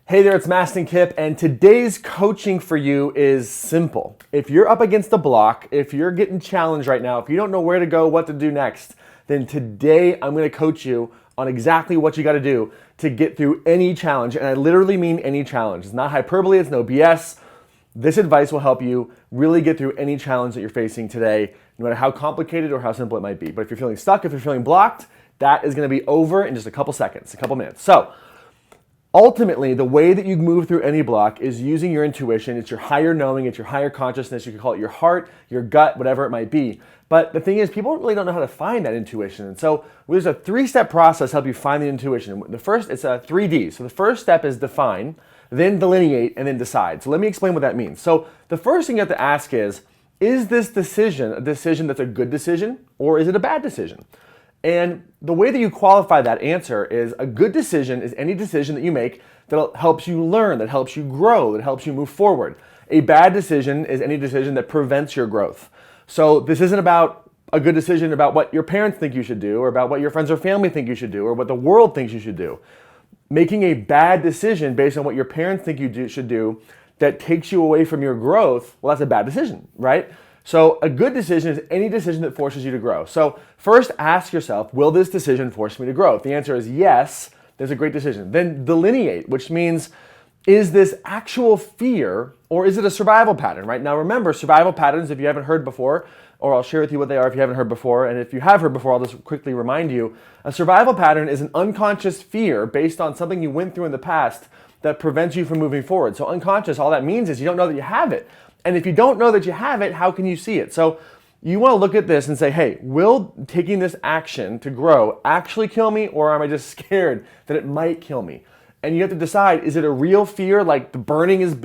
Hey there, it's Mastin Kipp, and today's coaching for you is simple. If you're up against a block, if you're getting challenged right now, if you don't know where to go, what to do next, then today I'm going to coach you on exactly what you got to do to get through any challenge, and I literally mean any challenge. It's not hyperbole, it's no BS. This advice will help you really get through any challenge that you're facing today, no matter how complicated or how simple it might be. But if you're feeling stuck, if you're feeling blocked, that is going to be over in just a couple seconds, a couple minutes. So, ultimately, the way that you move through any block is using your intuition. It's your higher knowing, it's your higher consciousness. You can call it your heart, your gut, whatever it might be. But the thing is, people really don't know how to find that intuition. And so there's a 3-step process to help you find the intuition. The first, it's a 3D. So the first step is define, then delineate, and then decide. So let me explain what that means. So the first thing you have to ask is this decision a decision that's a good decision, or is it a bad decision? And the way that you qualify that answer is a good decision is any decision that you make that helps you learn, that helps you grow, that helps you move forward. A bad decision is any decision that prevents your growth. So this isn't about a good decision about what your parents think you should do, or about what your friends or family think you should do, or what the world thinks you should do. Making a bad decision based on what your parents think you should do that takes you away from your growth, well, that's a bad decision, right? So a good decision is any decision that forces you to grow. So first ask yourself, will this decision force me to grow? If the answer is yes, there's a great decision. Then delineate, which means, is this actual fear or is it a survival pattern, right? Now remember, survival patterns, if you haven't heard before, or I'll share with you what they are if you haven't heard before, and if you have heard before, I'll just quickly remind you, a survival pattern is an unconscious fear based on something you went through in the past that prevents you from moving forward. So unconscious, all that means is you don't know that you have it. And if you don't know that you have it, how can you see it? So you want to look at this and say, hey, will taking this action to grow actually kill me, or am I just scared that it might kill me? And you have to decide, is it a real fear, like the building is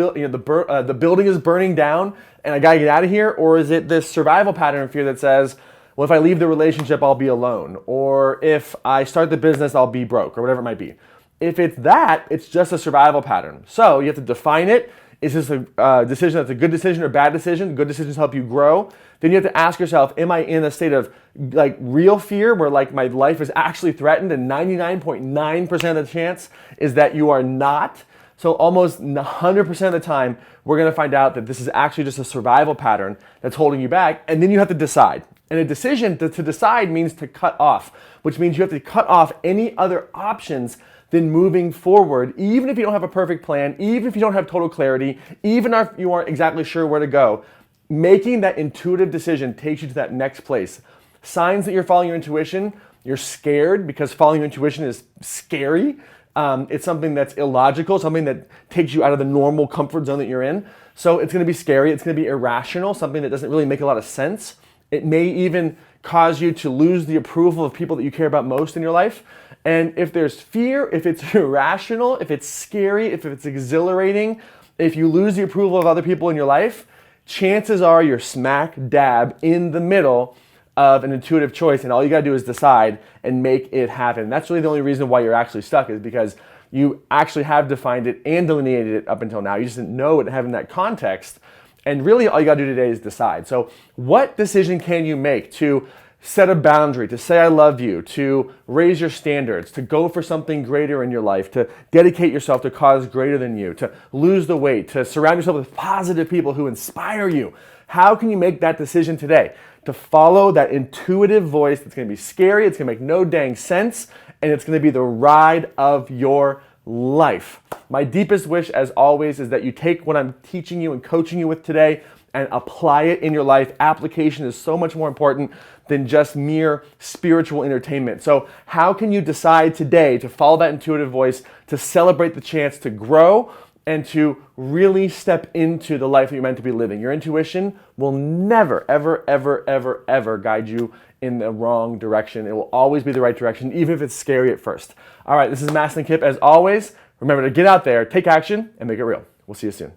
burning down and I gotta get out of here? Or is it this survival pattern fear that says, well, if I leave the relationship, I'll be alone. Or if I start the business, I'll be broke, or whatever it might be. If it's that, it's just a survival pattern. So you have to define it. Is this a decision that's a good decision or bad decision? Good decisions help you grow. Then you have to ask yourself, am I in a state of like real fear where like my life is actually threatened, and 99.9% of the chance is that you are not. So almost 100% of the time, we're gonna find out that this is actually just a survival pattern that's holding you back. And then you have to decide. And a decision to decide means to cut off, which means you have to cut off any other options then moving forward, even if you don't have a perfect plan, even if you don't have total clarity, even if you aren't exactly sure where to go, making that intuitive decision takes you to that next place. Signs that you're following your intuition, you're scared because following your intuition is scary. It's something that's illogical, something that takes you out of the normal comfort zone that you're in. So it's gonna be scary, it's gonna be irrational, something that doesn't really make a lot of sense. It may even cause you to lose the approval of people that you care about most in your life. And if there's fear, if it's irrational, if it's scary, if it's exhilarating, if you lose the approval of other people in your life, chances are you're smack dab in the middle of an intuitive choice, and all you gotta do is decide and make it happen. That's really the only reason why you're actually stuck, is because you actually have defined it and delineated it up until now. You just didn't know it having that context. And really all you gotta do today is decide. So what decision can you make to set a boundary, to say I love you, to raise your standards, to go for something greater in your life, to dedicate yourself to a cause greater than you, to lose the weight, to surround yourself with positive people who inspire you? How can you make that decision today? To follow that intuitive voice that's gonna be scary, it's gonna make no dang sense, and it's gonna be the ride of your life. My deepest wish, as always, is that you take what I'm teaching you and coaching you with today and apply it in your life. Application is so much more important than just mere spiritual entertainment. So how can you decide today to follow that intuitive voice, to celebrate the chance to grow, and to really step into the life that you're meant to be living? Your intuition will never, ever, ever, ever, ever guide you in the wrong direction. It will always be the right direction, even if it's scary at first. All right, this is Mastin Kipp. As always, remember to get out there, take action, and make it real. We'll see you soon.